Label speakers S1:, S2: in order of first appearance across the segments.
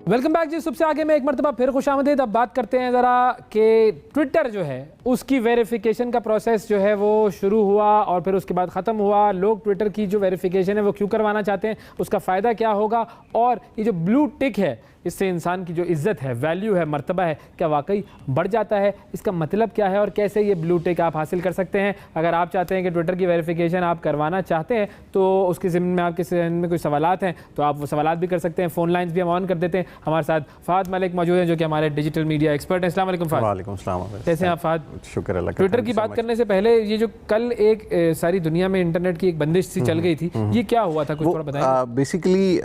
S1: Welcome back जी। सबसे आगे में एक मरतबा फिर खुशामदीद। अब बात करते हैं ज़रा कि ट्विटर जो है उसकी वेरिफिकेशन का प्रोसेस जो है वो शुरू हुआ और फिर उसके बाद ख़त्म हुआ। लोग ट्विटर की जो वेरिफिकेशन है वो क्यों करवाना चाहते हैं, उसका फ़ायदा क्या होगा, और ये जो ब्लू टिक है इससे इंसान की जो इज़्ज़त है, वैल्यू है, मर्तबा है, क्या वाकई बढ़ जाता है, इसका मतलब क्या है और कैसे ये ब्लू टिक आप हासिल कर सकते हैं। अगर आप चाहते हैं कि ट्विटर की वेरिफिकेशन आप करवाना चाहते हैं तो उसके ज़िम्मे में आपके जहन में कोई सवालात हैं तो आप वो सवालात भी कर सकते हैं। फ़ोन लाइन्स भी हम ऑन कर देते हैं। हमारे साथ फ़हद मलिक मौजूद हैं जो कि हमारे डिजिटल मीडिया एक्सपर्ट हैं। अस्सलाम वालेकुम फ़हद।
S2: वालेकुम सलाम।
S1: कैसे हैं आप फ़हद?
S2: शुक्र अल्लाह का।
S1: ट्विटर की बात करने से पहले ये जो कल एक सारी दुनिया में इंटरनेट की एक बंदिश सी चल गई थी, ये क्या हुआ था, कुछ थोड़ा बताएं।
S2: बेसिकली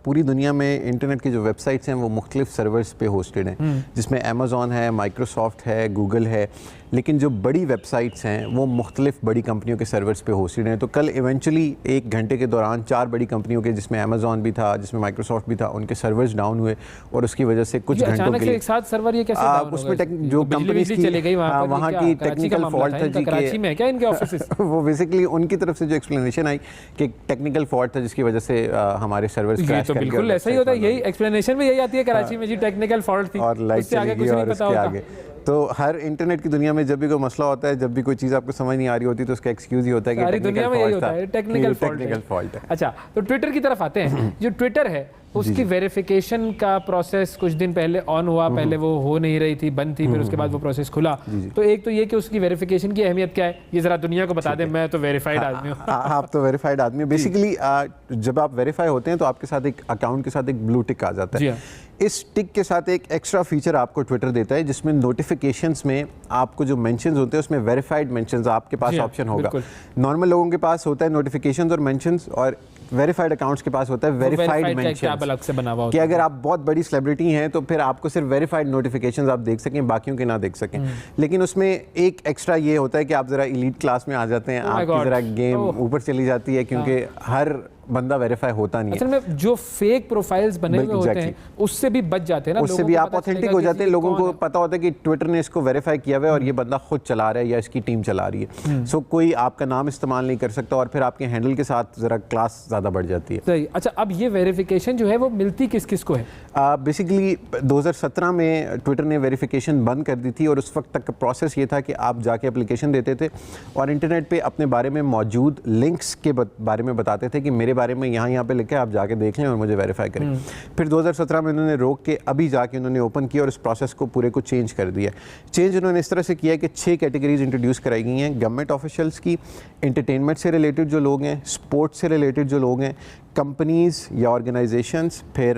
S2: पूरी दुनिया में इंटरनेट की जो वेबसाइट्स हैं वो मुख्तलिफ सर्वर्स पे होस्टेड हैं, जिसमें अमेज़ॉन है, माइक्रोसॉफ्ट है, गूगल है, लेकिन जो बड़ी वेबसाइट्स हैं वो मुख्तलिफ बड़ी कंपनियों के सर्वर्स पे होस्टेड हैं। तो कल इवेंचुअली 1 घंटे के दौरान 4 बड़ी कंपनियों के, जिसमें अमेज़ॉन भी था, जिसमें माइक्रोसॉफ्ट भी था, उनके सर्वर्स डाउन हुए और उसकी वजह से कुछ घंटों के लिए
S1: एक साथ सर्वर ये कैसे डाउन
S2: उसमें जो कंपनीज की वहाँ की टेक्निकल फॉल्ट था जी,
S1: कराची में क्या इनके ऑफिस
S2: वो बेसिकली उनकी तरफ से जो एक्सप्लेनेशन आई कि टेक्निकल फॉल्ट था जिसकी वजह से हमारे सर्वर्स क्रैश कर गए।
S1: बिल्कुल ऐसा ही होता है, यही एक्सप्लेनेशन भी यही आती है कराची में जी, टेक्निकल फॉल्ट थी
S2: और लाइट चली गई और उसके आगे। तो हर इंटरनेट की दुनिया में जब भी कोई मसला होता है, जब भी कोई चीज़ आपको समझ नहीं आ रही होती तो उसका एक्सक्यूज ही होता है कि
S1: सारी दुनिया में यही होता है, टेक्निकल फॉल्ट है। अच्छा, तो ट्विटर की तरफ आते हैं। जो ट्विटर है उसकी वेरिफिकेशन का प्रोसेस कुछ दिन पहले ऑन हुआ, पहले वो हो नहीं रही थी, बंद थी, फिर उसके बाद वो प्रोसेस खुला। तो एक तो ये कि उसकी वेरिफिकेशन की अहमियत क्या है, ये जरा दुनिया को बता दें। मैं तो वेरीफाइड आदमी हूँ।
S2: आप तो वेरीफाइड आदमी हो। बेसिकली जब आप वेरीफाई होते हैं तो आपके साथ एक अकाउंट के साथ एक ब्लू टिक आ जाता है। इस टिक के साथ एक एक्स्ट्रा फीचर आपको ट्विटर देता है जिसमें नोटिफिकेशंस में आपको जो मेंशंस होते हैं उसमें वेरीफाइड मेंशंस आपके पास ऑप्शन होगा। नॉर्मल लोगों के पास होता है नोटिफिकेशंस और मेंशंस, और वेरीफाइड अकाउंट्स के पास होता है वेरीफाइड मेंशंस। कि अगर आप बहुत बड़ी सेलिब्रिटी हैं तो फिर आपको सिर्फ वेरीफाइड नोटिफिकेशंस आप देख सकें, बाकियों के ना देख सकें। लेकिन उसमें एक एक्स्ट्रा ये होता है कि आप जरा एलीट क्लास में आ जाते हैं, आपकी जरा गेम ऊपर चली जाती है, क्योंकि हर बंदा वेरीफाई होता नहीं है।
S1: असल में जो फेक प्रोफाइल्स बने हुए होते हैं उससे भी बच जाते हैं ना,
S2: उससे भी आप ऑथेंटिक हो जाते हैं। लोगों को पता होता है कि ट्विटर ने इसको वेरीफाई किया हुआ है और ये बंदा खुद चला रहा है या इसकी टीम चला रही है। सो कोई आपका नाम इस्तेमाल नहीं कर सकता और फिर आपके हैंडल के साथ जरा क्लास ज़्यादा बढ़ जाती है।
S1: सही। अच्छा, अब ये वेरिफिकेशन जो है वो मिलती किस किस को है?
S2: बेसिकली 2017 में ट्विटर ने वेरिफिकेशन बंद कर दी थी और उस वक्त तक का प्रोसेस ये था कि आप जाके एप्लीकेशन देते थे और इंटरनेट पे अपने बारे में मौजूद लिंक्स के बारे में बताते थे कि मेरे बारे में यहाँ पे लिखा है, आप जाके देख लें और मुझे वेरीफाई करें। फिर 2017 में उन्होंने रोक के अभी जाके उन्होंने ओपन किया और इस प्रोसेस को पूरे को चेंज कर दिया। चेंज उन्होंने इस तरह से किया कि 6 कैटेगरीज इंट्रोड्यूस कराई गई हैं। गवर्नमेंट ऑफिशियल्स की, एंटरटेनमेंट से रिलेटेड जो लोग हैं, स्पोर्ट्स से रिलेटेड जो लोग हैं, कंपनीज या ऑर्गेनाइजेशंस, फिर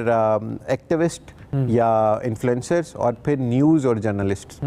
S2: एक्टिविस्ट या इन्फ्लुएंसर्स, और फिर न्यूज़ और जर्नलिस्ट।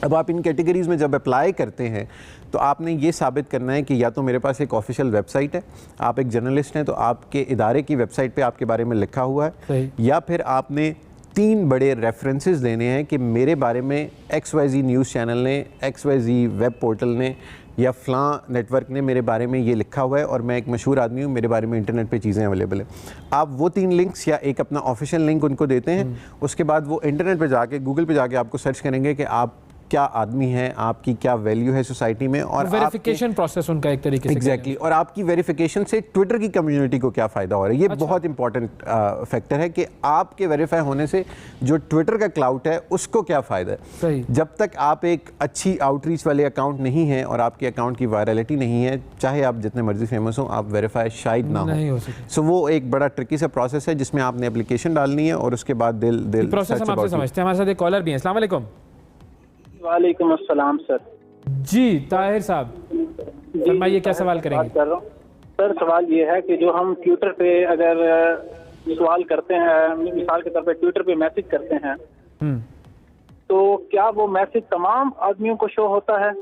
S2: अब आप इन कैटेगरीज में जब अप्लाई करते हैं तो आपने ये साबित करना है कि या तो मेरे पास एक ऑफिशियल वेबसाइट है, आप एक जर्नलिस्ट हैं तो आपके इदारे की वेबसाइट पे आपके बारे में लिखा हुआ है, या फिर आपने 3 बड़े रेफरेंसेस देने हैं कि मेरे बारे में XYZ न्यूज़ चैनल ने, XYZ वेब पोर्टल ने या फ़लाँ नेटवर्क ने मेरे बारे में ये लिखा हुआ है और मैं एक मशहूर आदमी हूँ, मेरे बारे में इंटरनेट पे चीज़ें अवेलेबल हैं। आप वो 3 लिंक्स या एक अपना ऑफिशियल लिंक उनको देते हैं, उसके बाद वो इंटरनेट पे जाके, गूगल पे जाके आपको सर्च करेंगे कि आप क्या आदमी हैं, आपकी क्या वैल्यू है सोसाइटी में, और
S1: वेरिफिकेशन प्रोसेस उनका एक तरीके से
S2: एग्जैक्टली और आपकी वेरिफिकेशन से ट्विटर की कम्युनिटी को क्या फ़ायदा हो रहा है। ये बहुत इंपॉर्टेंट फैक्टर है कि आपके वेरीफाई होने से जो ट्विटर का क्लाउड है उसको क्या फ़ायदा है।
S1: सही।
S2: जब तक आप एक अच्छी आउटरीच वाले अकाउंट नहीं हैं और आपके अकाउंट की वायरलिटी नहीं है, चाहे आप जितने मर्जी फेमस हो, आप वेरीफाई शायद ना हो। सो वो एक बड़ा ट्रिकी सा प्रोसेस है जिसमें आपने एप्लीकेशन डालनी है और उसके बाद दिल
S1: प्रोसेस हम आपसे समझते हैं। हमारे साथ एक कॉलर भी है। अस्सलाम वालेकुम।
S3: वालेकुम अस्सलाम सर।
S1: जी ताहिर साहब, फरमाइए क्या सवाल करेंगे?
S3: बात कर रहा हूँ सर। सवाल ये है कि जो हम ट्विटर पे अगर सवाल करते हैं, मिसाल के तौर पे ट्विटर पे मैसेज करते हैं, तो क्या वो मैसेज तमाम आदमियों को शो होता है?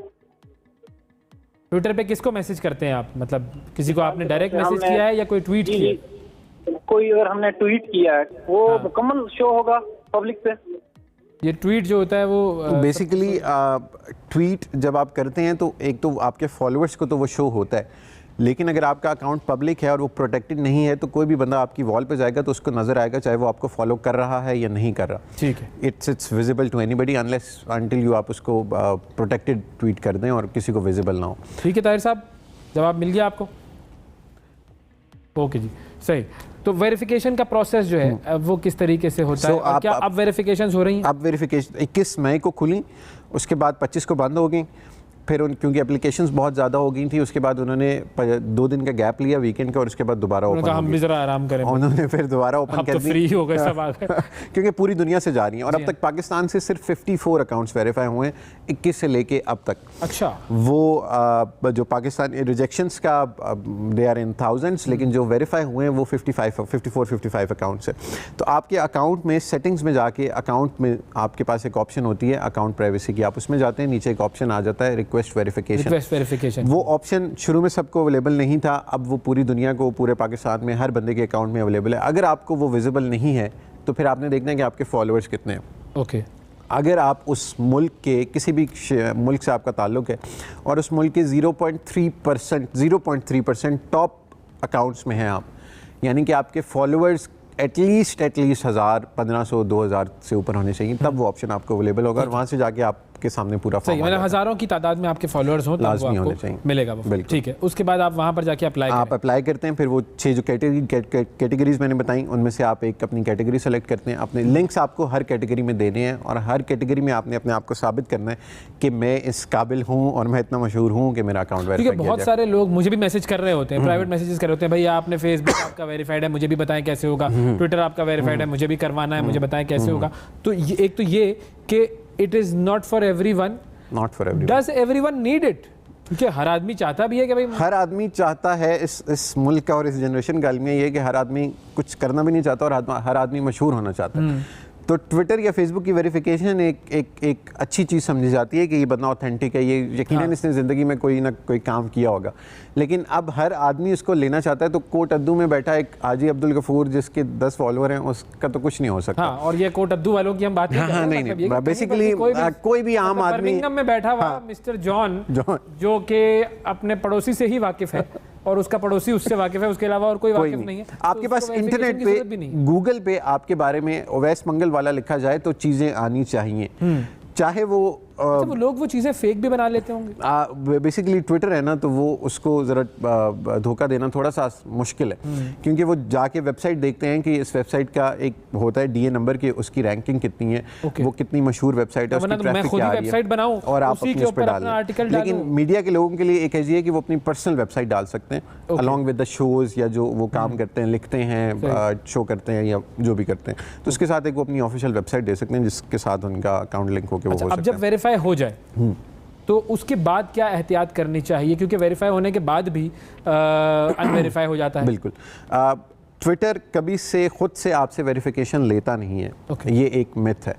S1: ट्विटर पे किसको मैसेज करते हैं आप? मतलब किसी को आपने डायरेक्ट मैसेज किया है या कोई ट्वीट किया है?
S3: कोई अगर हमने ट्वीट किया है वो मुकम्मल शो होगा पब्लिक पे?
S1: ये ट्वीट जो होता है वो
S2: बेसिकली ट्वीट जब आप करते हैं तो एक तो आपके फॉलोअर्स को तो वो शो होता है, लेकिन अगर आपका अकाउंट पब्लिक है और वो प्रोटेक्टेड नहीं है तो कोई भी बंदा आपकी वॉल पे जाएगा तो उसको नजर आएगा, चाहे वो आपको फॉलो कर रहा है या नहीं कर रहा।
S1: ठीक है।
S2: It's visible to anybody unless until you आप उसको प्रोटेक्टेड ट्वीट कर दें और किसी को विजिबल ना हो।
S1: ठीक है ताहिर साहब, जवाब मिल गया आपको? ओके जी, सही। तो वेरिफिकेशन का प्रोसेस जो है वो किस तरीके से होता है और क्या अब वेरिफिकेशंस हो रही हैं?
S2: अब वेरिफिकेशन 21 मई को खुली, उसके बाद 25 को बंद हो गई। फिर क्योंकि एप्लीकेशंस बहुत ज़्यादा हो गई थी, उसके बाद उन्होंने 2 दिन का गैप लिया वीकेंड का, और उसके बाद दोबारा ओपन
S1: हम भी जरा आराम करें।
S2: उन्होंने फिर दोबारा ओपन कर दी,
S1: तो फ्री हो गए सब आ गए
S2: क्योंकि पूरी दुनिया से जा रही हैं। और अब तक पाकिस्तान से सिर्फ 54 अकाउंट्स वेरीफाई हुए हैं 21 से लेके अब तक।
S1: अच्छा।
S2: वो जो पाकिस्तान रिजेक्शंस का दे आर इन थाउजेंड्स, लेकिन जो वेरीफाई हुए हैं वो 54-55 अकाउंट्स है। तो आपके अकाउंट में सेटिंग्स में जाके अकाउंट में आपके पास एक ऑप्शन होती है अकाउंट प्राइवेसी की, आप उसमें जाते हैं, नीचे एक ऑप्शन आ जाता है रिक्वेस्ट वेरिफिकेशन। वो ऑप्शन शुरू में सबको अवेलेबल नहीं था, अब वो पूरी दुनिया को, पूरे पाकिस्तान में हर बंदे के अकाउंट में अवेलेबल है। अगर आपको वो विजिबल नहीं है तो फिर आपने देखना है कि आपके फॉलोअर्स कितने हैं।
S1: ओके।
S2: अगर आप उस मुल्क के किसी भी मुल्क से आपका ताल्लुक है और उस मुल्क के 0.3% टॉप अकाउंट्स में हैं आप, यानी कि आपके फॉलोअर्स एटलीस्ट 1000, 1500, 2000 से ऊपर होने चाहिए, तब वो ऑप्शन आपको अवेलेबल होगा और वहाँ से जाके आपके सामने पूरा
S1: सही, मतलब हज़ारों की तादाद में आपके फॉलोअर्स हों तब वो आपको मिलेगा वो। ठीक है, उसके बाद आप वहाँ पर जाके अप्लाई
S2: करते हैं। फिर वो 6 जो कैटेगरीज मैंने बताई उनमें से आप एक अपनी कैटेगरी सेलेक्ट करते हैं। अपने लिंक्स आपको हर कैटेगरी में देने हैं और हर कैटेगरी में आपने अपने आप को साबित करना है कि मैं इस काबिल हूँ और मैं इतना मशहूर हूँ कि मेरा अकाउंट वेरीफाई किया जाए।
S1: बहुत सारे लोग मुझे भी मैसेज कर रहे होते हैं, प्राइवेट मैसेजेस कर रहे होते हैं, भैया आपने फेसबुक आपका वेरीफाइड है, मुझे भी बताएं कैसे होगा, ट्विटर आपका वेरीफाइड है, मुझे भी करवाना है, मुझे बताएं कैसे होगा। तो एक तो ये कि it is not for everyone, does everyone need it? क्योंकि हर आदमी चाहता भी है कि भाई,
S2: हर आदमी चाहता है, इस मुल्क का और इस जनरेशन का अलमिया ये है कि हर आदमी कुछ करना भी नहीं चाहता और हर आदमी मशहूर होना चाहता है। तो ट्विटर या फेसबुक की वेरिफिकेशन एक अच्छी चीज़ समझी जाती है कि ये बंदा ऑथेंटिक है, ये यकीनन इसने ज़िंदगी में कोई ना कोई काम किया होगा। लेकिन अब हर आदमी इसको लेना चाहता है। तो कोट अद्दू में बैठा एक हाजी अब्दुल गफूर जिसके 10 फॉलोअर हैं, उसका तो कुछ नहीं हो सकता।
S1: हाँ, और ये कोट अद्दू वालों की हम बात नहीं कर रहे हैं,
S2: नहीं, बेसिकली कोई भी आम आदमी
S1: बर्मिंघम में बैठा हुआ मिस्टर जॉन जो कि अपने पड़ोसी से ही वाकिफ है और उसका पड़ोसी उससे वाकिफ है, उसके अलावा और कोई वाकिफ नहीं है।
S2: आपके पास इंटरनेट पे, गूगल पे आपके बारे में ओवैस मंगल वाला लिखा जाए तो चीजें आनी चाहिए, चाहे वो
S1: वो लोग वो चीज़ें फेक भी बना लेते होंगे।
S2: बेसिकली ट्विटर है ना, तो वो उसको ज़रा धोखा देना थोड़ा सा मुश्किल है, क्योंकि वो जाके वेबसाइट देखते हैं कि इस वेबसाइट का एक होता है डीए नंबर की, उसकी रैंकिंग कितनी है, वो कितनी मशहूर वेबसाइट है, उसकी ट्रैफिक क्या आ रही है, और आप अपने उस पर डालें। लेकिन मीडिया के लोगों के लिए एक ऐसी है कि वो अपनी पर्सनल वेबसाइट डाल सकते हैं अलॉन्ग विद द शोज़, या जो वो काम करते हैं, लिखते हैं, शो करते हैं या जो भी करते हैं, तो उसके साथ एक वो अपनी ऑफिशियल वेबसाइट दे सकते हैं जिसके साथ उनका अकाउंट लिंक होकर वो हो सकता है।
S1: वेरीफाई हो जाए तो उसके बाद क्या एहतियात करनी चाहिए, क्योंकि वेरीफाई होने के बाद भी अनवेरीफाई हो जाता है?
S2: बिल्कुल, ट्विटर कभी से खुद से आपसे वेरिफिकेशन लेता नहीं है। ये एक मिथ है।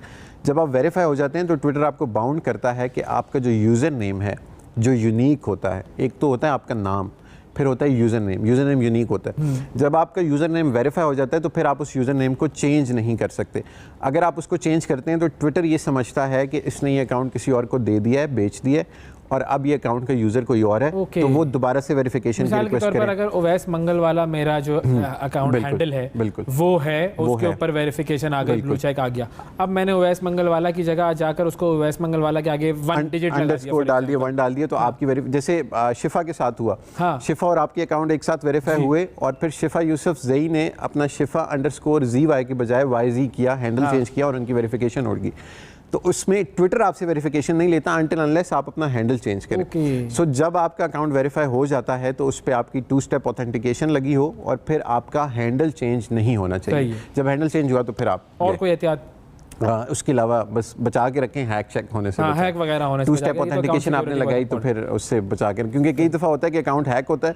S2: जब आप वेरीफाई हो जाते हैं तो ट्विटर आपको बाउंड करता है कि आपका जो यूज़र नेम है, जो यूनिक होता है, एक तो होता है आपका नाम, फिर होता है यूज़र नेम यूनिक होता है। जब आपका यूज़र नेम वेरीफाई हो जाता है तो फिर आप उस यूज़र नेम को चेंज नहीं कर सकते। अगर आप उसको चेंज करते हैं तो ट्विटर ये समझता है कि इसने ये अकाउंट किसी और को दे दिया है, बेच दिया है, और अब ये अकाउंट का यूजर कोई और है, तो वो दोबारा से वेरिफिकेशन की रिक्वेस्ट करें।
S1: अगर ओवैस मंगल वाला मेरा जो अकाउंट हैंडल है वो है, उसके ऊपर वेरिफिकेशन आ गई, ब्लू चेक आ गया, अब मैंने ओवैस मंगल वाला की जगह जाकर उसको ओवैस मंगल वाला के आगे 1 डिजिट
S2: अंडरस्कोर डाल दिया, 1 डाल दिया, तो आपकी जैसे शिफा के साथ हुआ, शिफा और आपके अकाउंट एक साथ वेरीफाई हुए, और फिर शिफा यूसुफ ज़ई ने अपना शिफा _ZY के बजाय YZ किया, हैंडल चेंज किया और उनकी वेरिफिकेशन उड़ गई। तो उसमें ट्विटर आपसे वेरिफिकेशन नहीं लेता अनटिल अनलेस आप अपना हैंडल चेंज करें। सो जब आपका अकाउंट वेरीफाई हो जाता है तो उस पर आपकी 2 स्टेप ऑथेंटिकेशन लगी हो और फिर आपका हैंडल चेंज नहीं होना चाहिए। जब हैंडल चेंज हुआ तो फिर आप
S1: और कोई एहतियात
S2: उसके अलावा बस बचा के रखें, हैक चेक होने से,
S1: हैक वगैरह होने से,
S2: 2 स्टेप ऑथेंटिकेशन आपने लगाई तो फिर उससे बचा के, क्योंकि कई दफ़ा होता है कि अकाउंट हैक होता है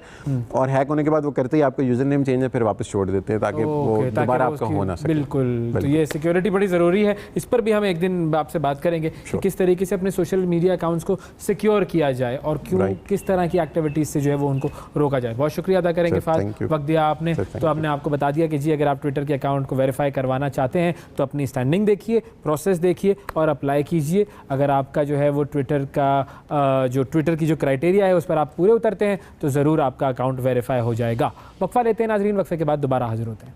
S2: और हैक होने के बाद वो करते ही आपका यूजर नेम चेंज है, फिर वापस छोड़ देते हैं ताकि वो दोबारा आपका हो ना सके।
S1: बिल्कुल, तो ये सिक्योरिटी बड़ी ज़रूरी है। इस पर भी हम एक दिन आपसे बात करेंगे कि किस तरीके से अपने सोशल मीडिया अकाउंट्स को सिक्योर किया जाए और क्यों, किस तरह की एक्टिविटीज़ से जो है वो उनको रोका जाए। बहुत शुक्रिया अदा करेंगे फाद, वक्त दिया आपने। तो हमने आपको बता दिया कि जी अगर आप ट्विटर के अकाउंट को वेरीफाई करवाना चाहते हैं तो अपनी स्टैंडिंग देखिए, प्रोसेस देखिए और अप्लाई कीजिए। अगर आपका जो है वो ट्विटर का जो ट्विटर की जो क्राइटेरिया है उस पर आप पूरे उतरते हैं तो ज़रूर आपका अकाउंट वेरीफाई हो जाएगा। वक्फा लेते हैं नाजरीन, वक्फे के बाद दोबारा हाजिर होते हैं।